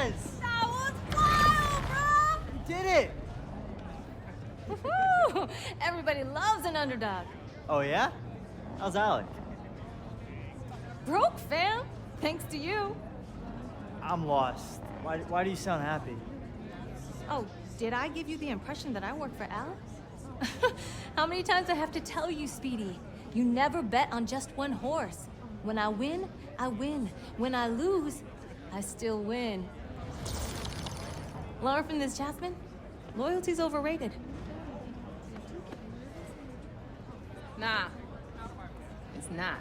Yes! That was wild, bro! You did it! Woohoo! Everybody loves an underdog. Oh, yeah? How's Alec? Broke, fam. Thanks to you. I'm lost. Why do you sound happy? Oh, did I give you the impression that I work for Alex? How many times I have to tell you, Speedy? You never bet on just one horse. When I win, I win. When I lose, I still win. Learn from this, Jasmine. Loyalty's overrated. Nah, it's not.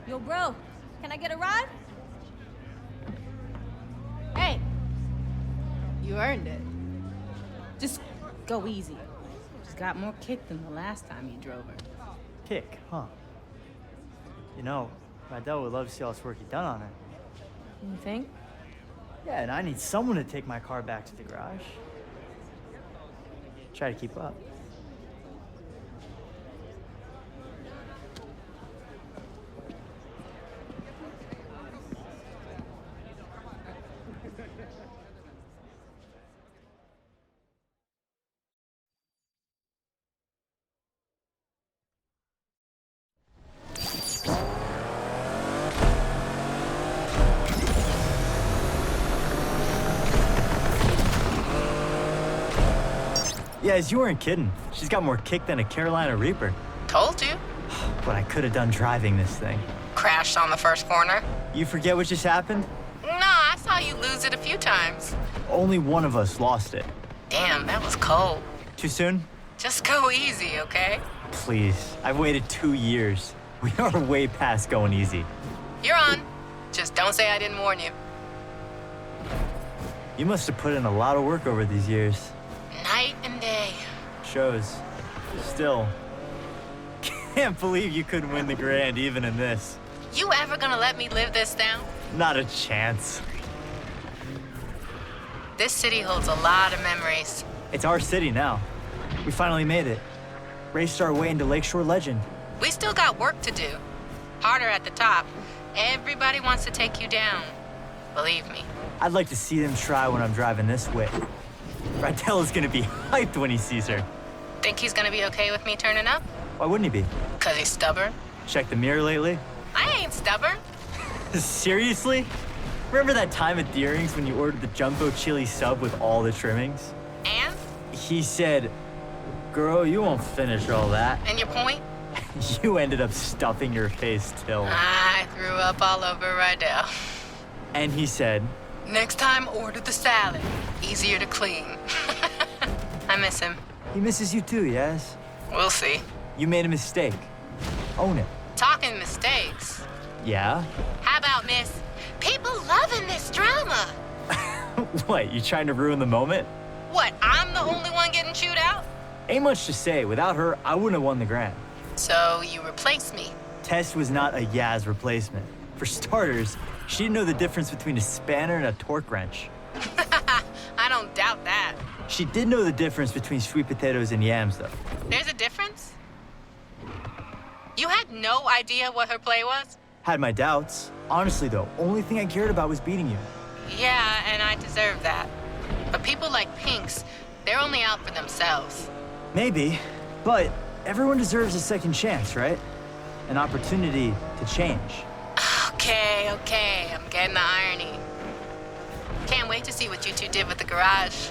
Yo, bro, can I get a ride? Hey! You earned it. Just go easy. She's got more kick than the last time you drove her. Kick, huh? You know, Rydell would love to see all this work you've done on it. You think? Yeah, and I need someone to take my car back to the garage. Try to keep up. Yes, you weren't kidding. She's got more kick than a Carolina Reaper. Told you. What I could have done driving this thing. Crashed on the first corner. You forget what just happened? No, I saw you lose it a few times. Only one of us lost it. Damn, that was cold. Too soon? Just go easy, okay? Please, I've waited 2 years. We are way past going easy. You're on. Just don't say I didn't warn you. You must have put in a lot of work over these years. Night and day. Shows. Still. Can't believe you couldn't win the grand even in this. You ever gonna let me live this down? Not a chance. This city holds a lot of memories. It's our city now. We finally made it. Raced our way into Lakeshore legend. We still got work to do. Harder at the top. Everybody wants to take you down. Believe me. I'd like to see them try when I'm driving this way. Rydell is gonna be hyped when he sees her. Think he's gonna be okay with me turning up? Why wouldn't he be? 'Cause he's stubborn? Check the mirror lately? I ain't stubborn. Seriously? Remember that time at Deering's when you ordered the jumbo chili sub with all the trimmings? And? He said, "Girl, you won't finish all that." And your point? You ended up stuffing your face till. I threw up all over Rydell. And he said, Next time, order the salad. Easier to clean. I miss him. he misses you too, yes? We'll see. You made a mistake. Own it. Talking mistakes. Yeah? How about miss? People loving this drama. What, you trying to ruin the moment? What, I'm the only one getting chewed out? Ain't much to say. Without her, I wouldn't have won the grand. So you replace me. Tess was not a Yaz replacement. For starters, she didn't know the difference between a spanner and a torque wrench. I don't doubt that. She did know the difference between sweet potatoes and yams, though. There's a difference? You had no idea what her play was? Had my doubts. Honestly, though, only thing I cared about was beating you. Yeah, and I deserve that. But people like Pinks, they're only out for themselves. Maybe, but everyone deserves a second chance, right? An opportunity to change. Okay, I'm getting the irony. Can't wait to see what you two did with the garage.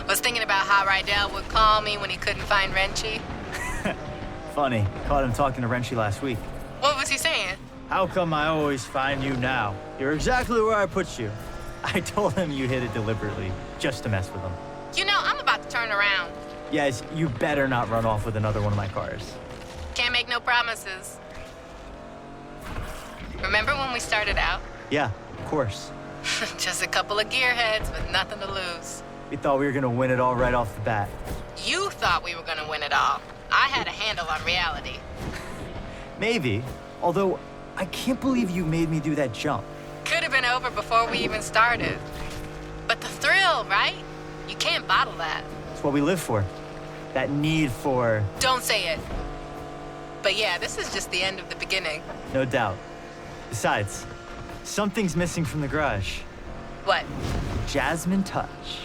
Was thinking about how Rydell would call me when he couldn't find Wrenchy. Funny, caught him talking to Wrenchy last week. What was he saying? How come I always find you now? You're exactly where I put you. I told him you hit it deliberately, just to mess with him. You know, I'm about to turn around. Yes, you better not run off with another one of my cars. Can't make no promises. Remember when we started out? Yeah, of course. Just a couple of gearheads with nothing to lose. We thought we were gonna win it all right off the bat. You thought we were gonna win it all. I had a handle on reality. Maybe, although I can't believe you made me do that jump. Could have been over before we even started. But the thrill, right? You can't bottle that. It's what we live for. That need for... Don't say it. But yeah, this is just the end of the beginning. No doubt. Besides, Something's missing from the garage. What? Jasmine touch.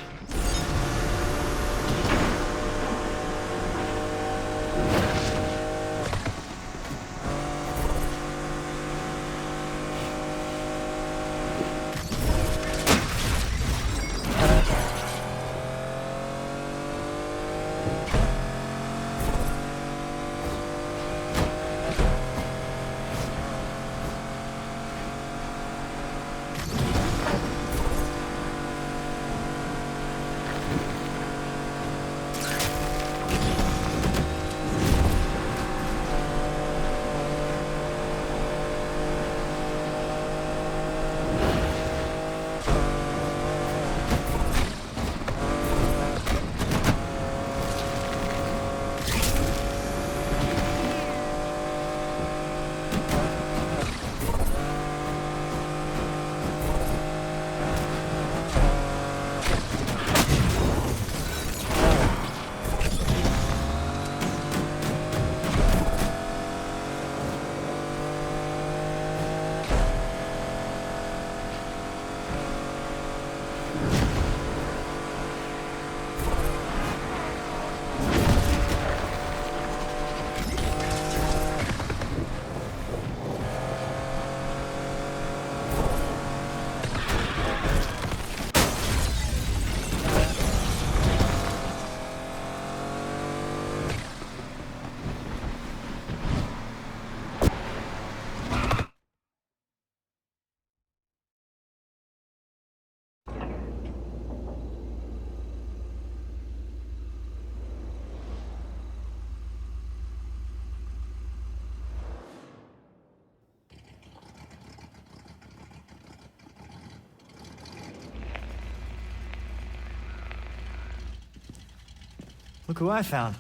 Look who I found.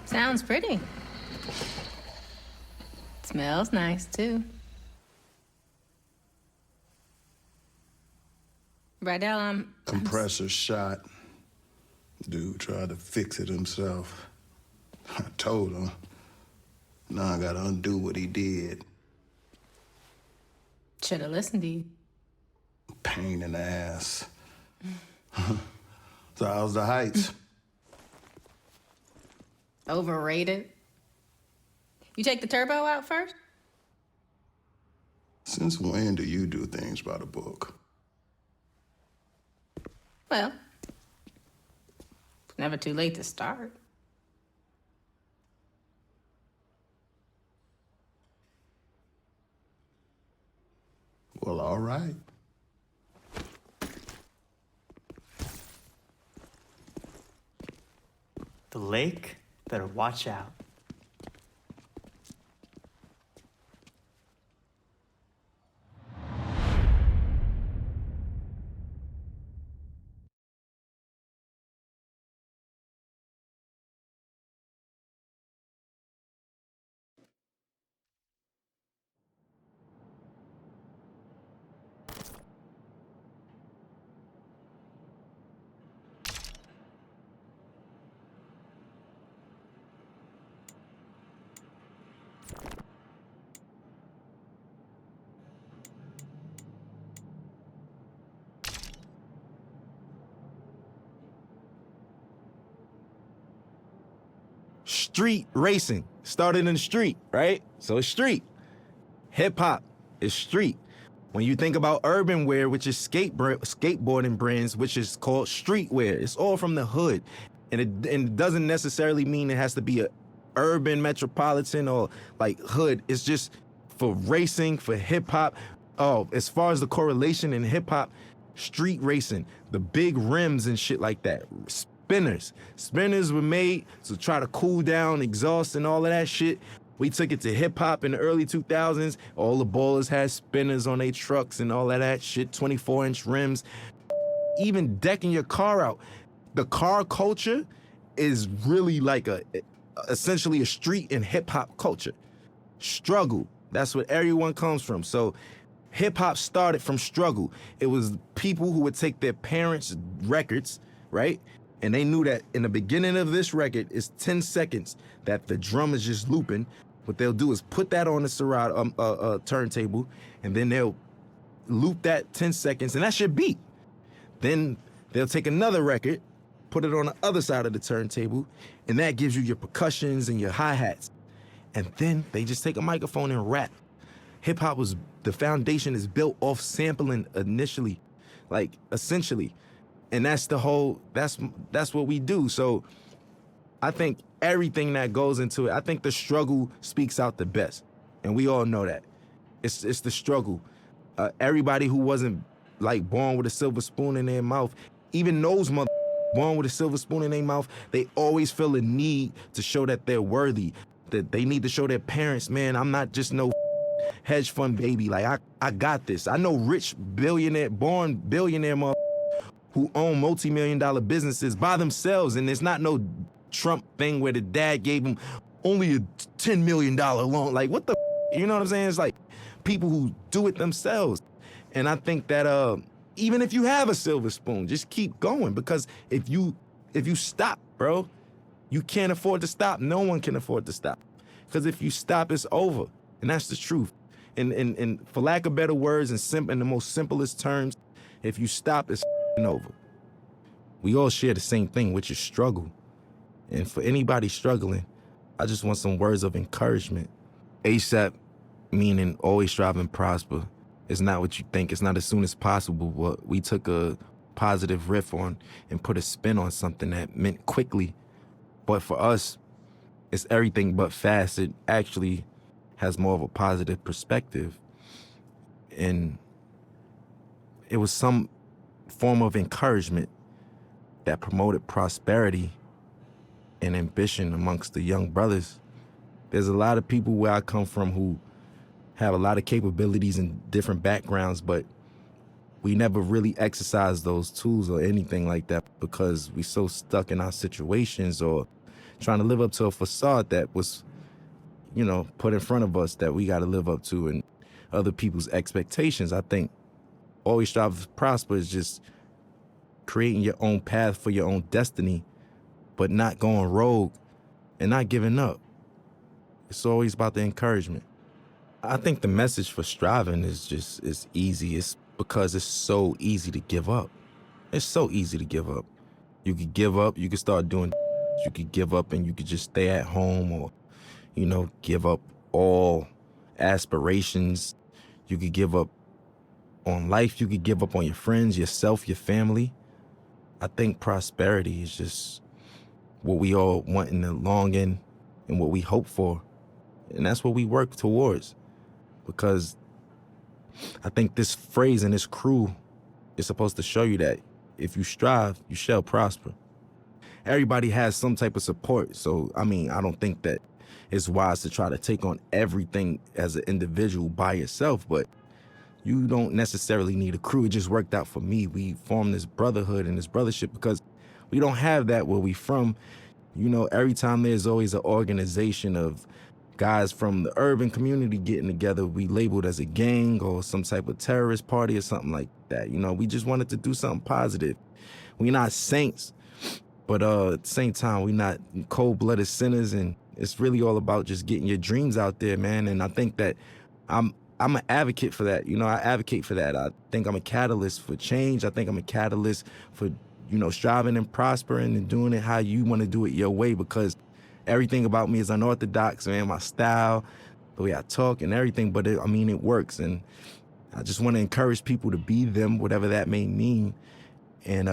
Sounds pretty. Smells nice, too. Rydell, Compressor shot. Dude tried to fix it himself. I told him. Now I gotta undo what he did. Should have listened to you. Pain in the ass. So how's the Heights? Overrated. You take the turbo out first? Since when do you do things by the book? Well, it's never too late to start. Well, all right. The lake? Better watch out. Street racing started in the street, right? So it's street. Hip hop is street. When you think about urban wear, which is skateboarding brands, which is called streetwear, it's all from the hood. And it doesn't necessarily mean it has to be a urban metropolitan or like hood. It's just for racing, for hip hop. Oh, as far as the correlation in hip hop, street racing, the big rims and shit like that. Spinners. Spinners were made to try to cool down exhaust and all of that shit. We took it to hip hop in the early 2000s. All the ballers had spinners on their trucks and all of that shit, 24-inch rims. Even decking your car out. The car culture is really like essentially a street in hip hop culture. Struggle. That's what everyone comes from. So hip hop started from struggle. It was people who would take their parents' records, right? And they knew that in the beginning of this record, it's 10 seconds that the drum is just looping. What they'll do is put that on the Serato turntable, and then they'll loop that 10 seconds, and that's your beat. Then they'll take another record, put it on the other side of the turntable, and that gives you your percussions and your hi-hats. And then they just take a microphone and rap. Hip-hop the foundation is built off sampling initially, like essentially. And that's what we do. So I think everything that goes into it, I think the struggle speaks out the best. And we all know that. It's the struggle. Everybody who wasn't like born with a silver spoon in their mouth, even those born with a silver spoon in their mouth, they always feel a need to show that they're worthy, that they need to show their parents, man, I'm not just no hedge fund baby. Like, I got this. I know rich born billionaire who own multi-million-dollar businesses by themselves, and it's not no Trump thing where the dad gave him only a $10 million loan. Like, what the you know what I'm saying? It's like people who do it themselves. And I think that even if you have a silver spoon, just keep going, because if you stop, bro, you can't afford to stop. No one can afford to stop. Because if you stop, it's over. And that's the truth. And for lack of better words and in the most simplest terms, if you stop, it's over. We all share the same thing, which is struggle. And for anybody struggling, I just want some words of encouragement. ASAP, meaning always strive and prosper. It's not what you think. It's not as soon as possible. But we took a positive riff on and put a spin on something that meant quickly. But for us, it's everything but fast. It actually has more of a positive perspective. And it was some form of encouragement that promoted prosperity and ambition amongst the young brothers. There's a lot of people where I come from who have a lot of capabilities and different backgrounds, but we never really exercise those tools or anything like that because we so stuck in our situations or trying to live up to a facade that was, put in front of us that we got to live up to and other people's expectations. I think always strive to prosper is just creating your own path for your own destiny, but not going rogue and not giving up. It's always about the encouragement. I think the message for striving is easy. It's because it's so easy to give up. It's so easy to give up. You could give up, you could start doing, you could give up and you could just stay at home or, give up all aspirations. You could give up on life. You could give up on your friends, yourself, your family. I think prosperity is just what we all want in the long end and what we hope for. And that's what we work towards. Because I think this phrase and this crew is supposed to show you that if you strive, you shall prosper. Everybody has some type of support. So, I don't think that it's wise to try to take on everything as an individual by yourself, but you don't necessarily need a crew. It just worked out for me. We formed this brotherhood and this brothership because we don't have that where we from. Every time there's always an organization of guys from the urban community getting together, we labeled as a gang or some type of terrorist party or something like that. We just wanted to do something positive. We're not saints, but at the same time, we're not cold-blooded sinners, and it's really all about just getting your dreams out there, man. And I think that I'm an advocate for that. I advocate for that. I think I'm a catalyst for change. I think I'm a catalyst for, striving and prospering and doing it how you want to do it your way, because everything about me is unorthodox, man. My style, the way I talk and everything, but it works. And I just want to encourage people to be them, whatever that may mean. And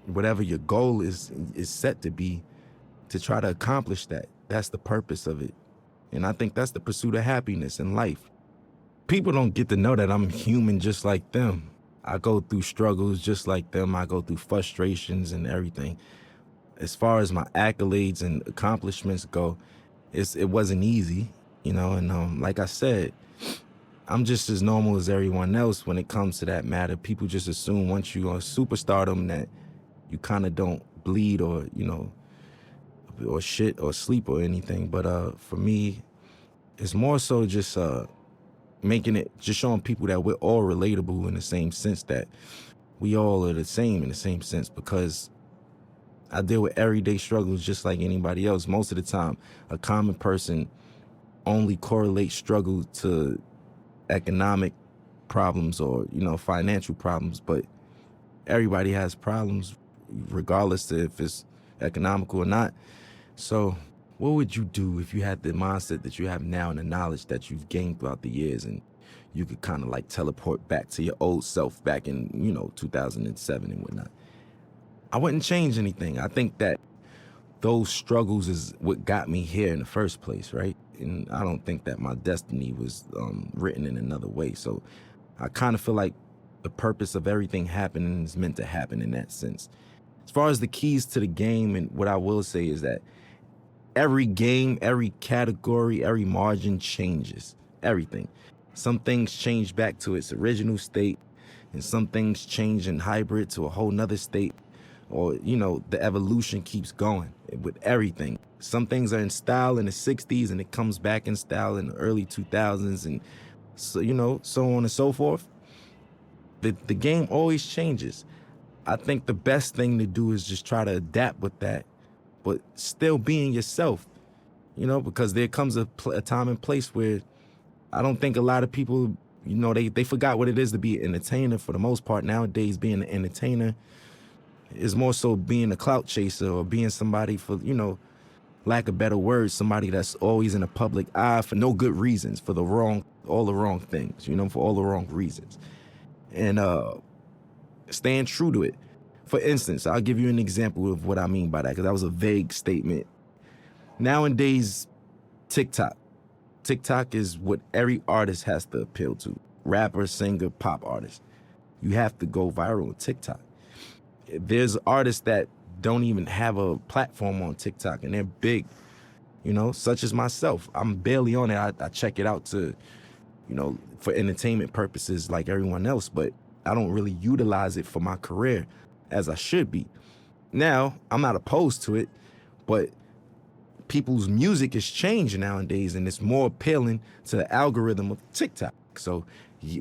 whatever your goal is set to be, to try to accomplish that. That's the purpose of it. And I think that's the pursuit of happiness in life. People don't get to know that I'm human just like them. I go through struggles just like them. I go through frustrations and everything. As far as my accolades and accomplishments go, it wasn't easy, and like I said, I'm just as normal as everyone else when it comes to that matter. People just assume once you're on superstardom that you kind of don't bleed or, or shit or sleep or anything. But for me, it's more so just just showing people that we're all relatable in the same sense, that we all are the same in the same sense, because I deal with everyday struggles just like anybody else. Most of the time, a common person only correlate struggle to economic problems or, financial problems, but everybody has problems regardless of if it's economical or not. So what would you do if you had the mindset that you have now and the knowledge that you've gained throughout the years, and you could kind of like teleport back to your old self back in, 2007 and whatnot? I wouldn't change anything. I think that those struggles is what got me here in the first place, right? And I don't think that my destiny was written in another way. So I kind of feel like the purpose of everything happening is meant to happen in that sense. As far as the keys to the game, and what I will say is that every game, every category, every margin changes. Everything. Some things change back to its original state, and some things change in hybrid to a whole nother state. Or, the evolution keeps going with everything. Some things are in style in the 60s, and it comes back in style in the early 2000s, and so, so on and so forth. The game always changes. I think the best thing to do is just try to adapt with that, but still being yourself, because there comes a time and place where I don't think a lot of people, they forgot what it is to be an entertainer for the most part. Nowadays, being an entertainer is more so being a clout chaser or being somebody for, lack of better words, somebody that's always in the public eye for no good reasons, for all the wrong things, for all the wrong reasons. And staying true to it. For instance, I'll give you an example of what I mean by that, because that was a vague statement. Nowadays, TikTok is what every artist has to appeal to. Rapper, singer, pop artist. You have to go viral on TikTok. There's artists that don't even have a platform on TikTok, and they're big, such as myself. I'm barely on it. I check it out to, for entertainment purposes like everyone else, but I don't really utilize it for my career as I should be. Now, I'm not opposed to it, but people's music is changing nowadays, and it's more appealing to the algorithm of TikTok. So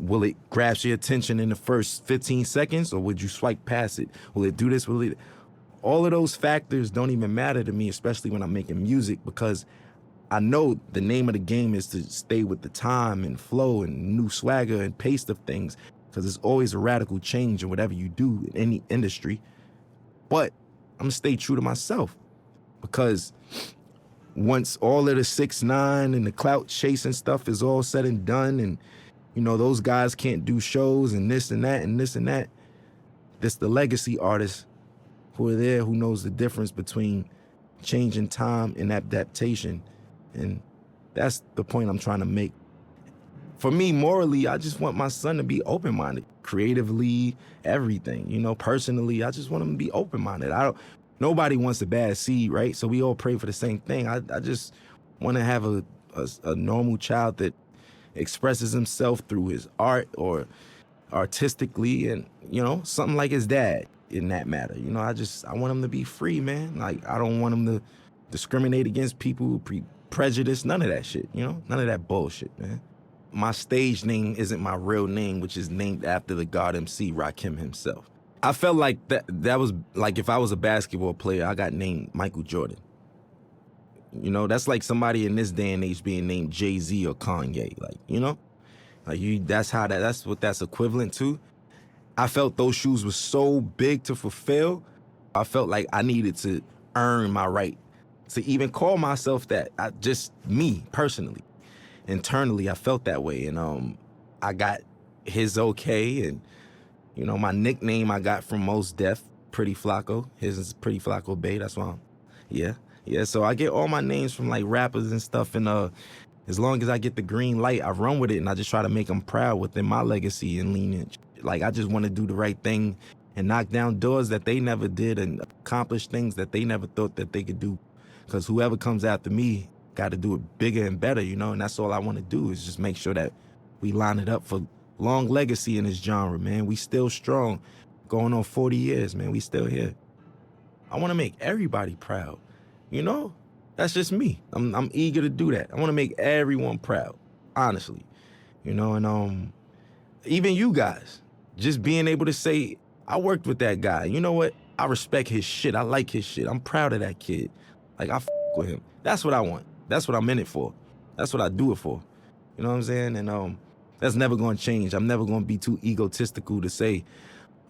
will it grasp your attention in the first 15 seconds, or would you swipe past it? Will it do this? All of those factors don't even matter to me, especially when I'm making music, because I know the name of the game is to stay with the time and flow and new swagger and pace of things, because there's always a radical change in whatever you do in any industry. But I'm gonna stay true to myself, because once all of the 6ix9ine and the clout chasing stuff is all said and done, and those guys can't do shows and this and that and this and that, this the legacy artists who are there, who knows the difference between changing time and adaptation. And that's the point I'm trying to make. For me, morally, I just want my son to be open-minded, creatively, everything. Personally, I just want him to be open-minded. Nobody wants a bad seed, right? So we all pray for the same thing. I just want to have a normal child that expresses himself through his art or artistically, and, something like his dad in that matter. I want him to be free, man. Like, I don't want him to discriminate against people, prejudice, none of that shit, none of that bullshit, man. My stage name isn't my real name, which is named after the God MC, Rakim himself. I felt like that was like if I was a basketball player, I got named Michael Jordan. That's like somebody in this day and age being named Jay-Z or Kanye, that's what that's equivalent to. I felt those shoes were so big to fulfill. I felt like I needed to earn my right to even call myself that. Just me, personally. Internally, I felt that way. And I got his okay. And, my nickname I got from Mos Def, Pretty Flacco. His is Pretty Flacco Bay. That's why Yeah, so I get all my names from, like, rappers and stuff. And as long as I get the green light, I run with it. And I just try to make them proud within my legacy and lineage. Like, I just want to do the right thing and knock down doors that they never did and accomplish things that they never thought that they could do. Because whoever comes after me got to do it bigger and better, and that's all I want to do is just make sure that we line it up for long legacy in this genre, man. We still strong, going on 40 years, man. We still here. I want to make everybody proud, That's just me. I'm eager to do that. I want to make everyone proud, honestly, and even you guys, just being able to say, I worked with that guy. You know what? I respect his shit. I like his shit. I'm proud of that kid. Like, I with him. That's what I want. That's what I'm in it for. That's what I do it for. You know what I'm saying? And that's never gonna change. I'm never gonna be too egotistical to say,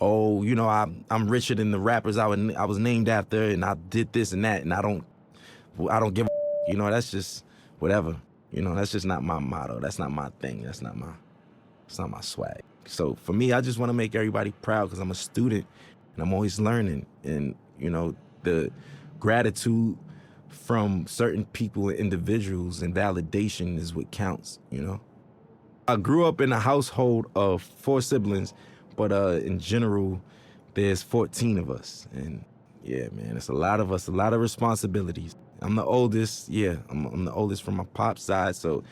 oh, you know, I'm richer than the rappers I was named after, and I did this and that, and I don't give a, you know, that's just whatever. You know, that's just not my motto. That's not my thing. It's not my swag. So for me, I just want to make everybody proud because I'm a student and I'm always learning. And, you know, the gratitude from certain people and individuals and validation is what counts, you know? I grew up in a household of 4 siblings, but in general, there's 14 of us. And yeah, man, it's a lot of us, a lot of responsibilities. I'm the oldest, yeah, I'm the oldest from my pop's side, so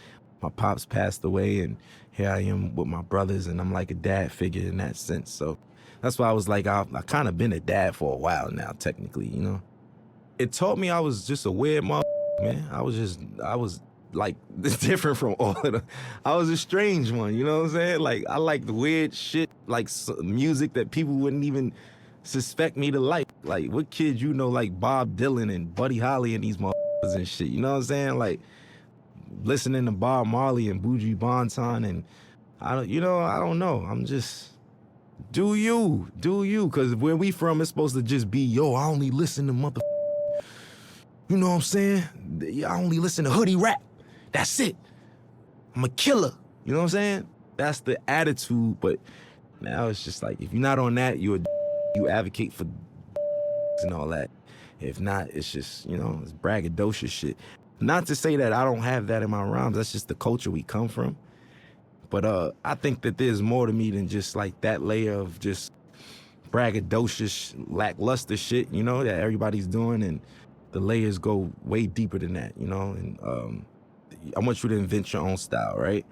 my pops passed away, and here I am with my brothers, and I'm like a dad figure in that sense. So that's why I was like, I kind of been a dad for a while now, technically, you know? It taught me I was just a weird man. I was like different from all of them. I was a strange one, you know what I'm saying? Like, I like the weird shit, like music that people wouldn't even suspect me to like. Like, what kids you know like Bob Dylan and Buddy Holly and these motherfuckers and shit, you know what I'm saying? Like, listening to Bob Marley and Buju Banton, and I don't know. I'm just, do you, because where we from, it's supposed to just be, yo, I only listen to you know what I'm saying? I only listen to hoodie rap. That's it. I'm a killer. You know what I'm saying? That's the attitude. But now it's just like, if you're not on that, you advocate for and all that. If not, it's just, you know, it's braggadocious shit. Not to say that I don't have that in my rhymes. That's just the culture we come from. But I think that there's more to me than just like that layer of just braggadocious, lackluster shit, you know, that everybody's doing. And the layers go way deeper than that, you know? And I want you to invent your own style, right?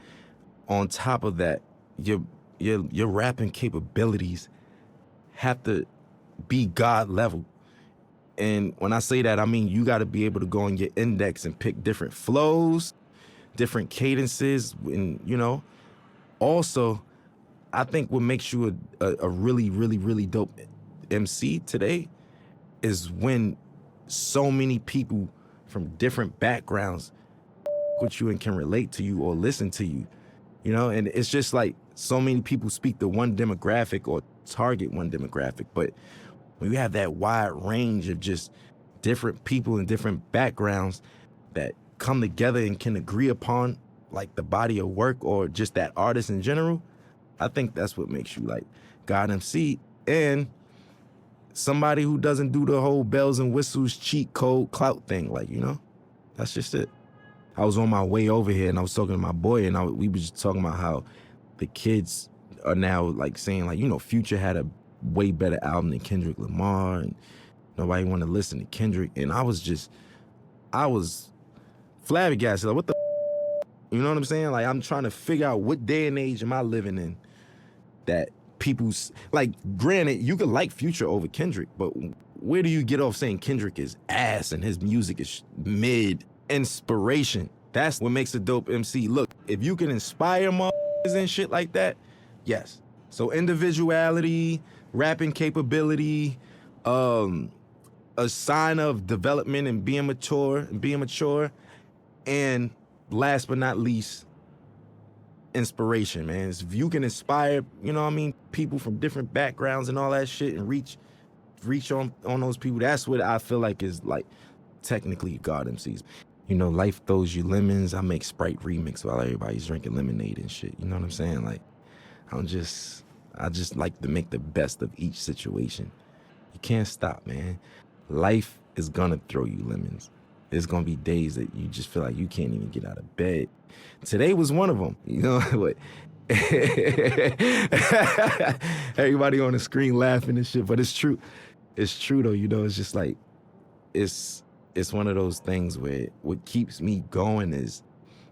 On top of that, your rapping capabilities have to be God level. And when I say that, I mean you got to be able to go on your index and pick different flows, different cadences, and, you know. Also, I think what makes you a really, really, really dope MC today is when so many people from different backgrounds with you and can relate to you or listen to you, you know? And it's just like so many people speak to one demographic or target one demographic, but when you have that wide range of just different people and different backgrounds that come together and can agree upon like the body of work or just that artist in general, I think that's what makes you like God MC and somebody who doesn't do the whole bells and whistles, cheat code, clout thing. Like, you know, that's just it. I was on my way over here and I was talking to my boy and we were just talking about how the kids are now like saying like, you know, Future had a way better album than Kendrick Lamar and nobody wanted to listen to Kendrick. And I was flabbergasted. Like, what the you know what I'm saying? Like, I'm trying to figure out what day and age am I living in that people's, like, granted, you could like Future over Kendrick, but where do you get off saying Kendrick is ass and his music is mid? Inspiration. That's what makes a dope MC. Look, if you can inspire motherfuckers and shit like that, yes. So individuality, rapping capability, a sign of development and being mature, and last but not least, inspiration, man. If you can inspire, you know what I mean, people from different backgrounds and all that shit and reach on those people, that's what I feel like is like technically God MCs. You know, life throws you lemons. I make Sprite remix while everybody's drinking lemonade and shit. You know what I'm saying? Like, I just like to make the best of each situation. You can't stop, man. Life is gonna throw you lemons. There's gonna be days that you just feel like you can't even get out of bed. Today was one of them, you know what? Everybody on the screen laughing and shit, but it's true. It's true though, you know, it's just like, it's one of those things where what keeps me going is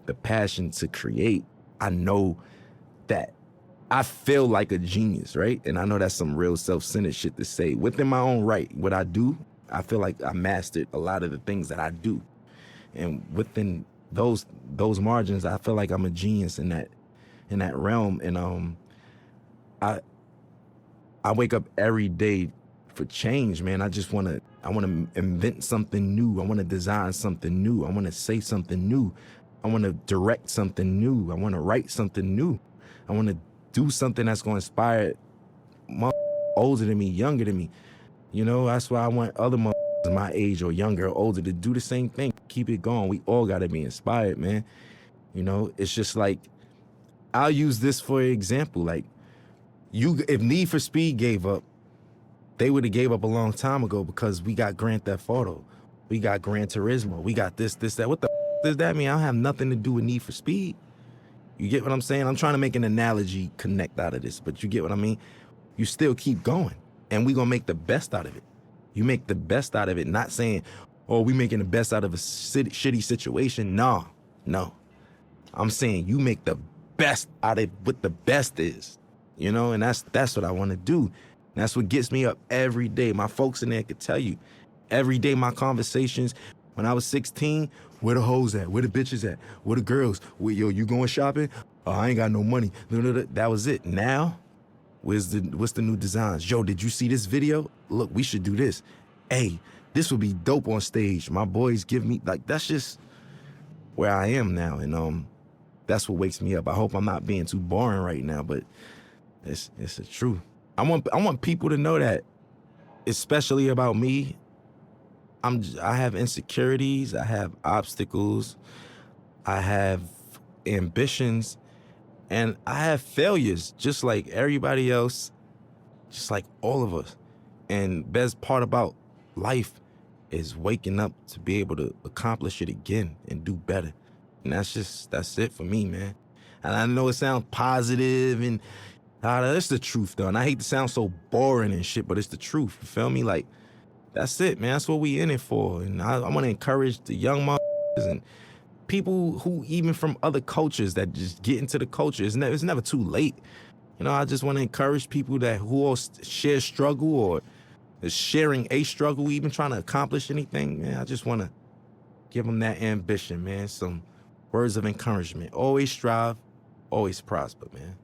the passion to create. I know that I feel like a genius, right? And I know that's some real self-centered shit to say. Within my own right, what I do, I feel like I mastered a lot of the things that I do. And within those margins, I feel like I'm a genius in that realm. And I wake up every day for change, man. I want to invent something new. I want to design something new. I want to say something new. I want to direct something new. I want to write something new. I want to do something that's going to inspire older than me, younger than me. You know, that's why I want other my age or younger or older to do the same thing. Keep it going. We all got to be inspired, man. You know, it's just like, I'll use this for example. Like, if Need for Speed gave up, they would have gave up a long time ago because we got Grand Theft Auto. We got Gran Turismo. We got this, that. What the does that mean? I don't have nothing to do with Need for Speed. You get what I'm saying? I'm trying to make an analogy connect out of this, but you get what I mean? You still keep going, and we gonna make the best out of it. You make the best out of it, not saying, oh, we making the best out of a shitty situation. No. I'm saying you make the best out of what the best is, you know? And that's what I want to do. And that's what gets me up every day. My folks in there could tell you, every day my conversations, when I was 16, where the hoes at? Where the bitches at? Where the girls? Yo, you going shopping? Oh, I ain't got no money. That was it. Now, what's the new designs? Yo, did you see this video? Look, we should do this. Hey, this would be dope on stage. My boys give me, like, that's just where I am now. And that's what wakes me up. I hope I'm not being too boring right now, but it's the truth. I want people to know that, especially about me, I have insecurities, I have obstacles, I have ambitions, and I have failures, just like everybody else, just like all of us. And best part about life is waking up to be able to accomplish it again and do better. And that's it for me, man. And I know it sounds positive and it's the truth, though. And I hate to sound so boring and shit, but it's the truth. You feel me? Like, that's it, man. That's what we in it for. And I want to encourage the young motherfuckers and people who even from other cultures that just get into the culture. It's never too late. You know, I just want to encourage people who all share struggle or is sharing a struggle, even trying to accomplish anything, man. I just want to give them that ambition, man. Some words of encouragement. Always strive, always prosper, man.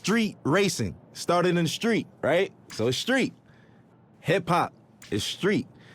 street racing. Started in the street, right? So it's street. Hip hop is street.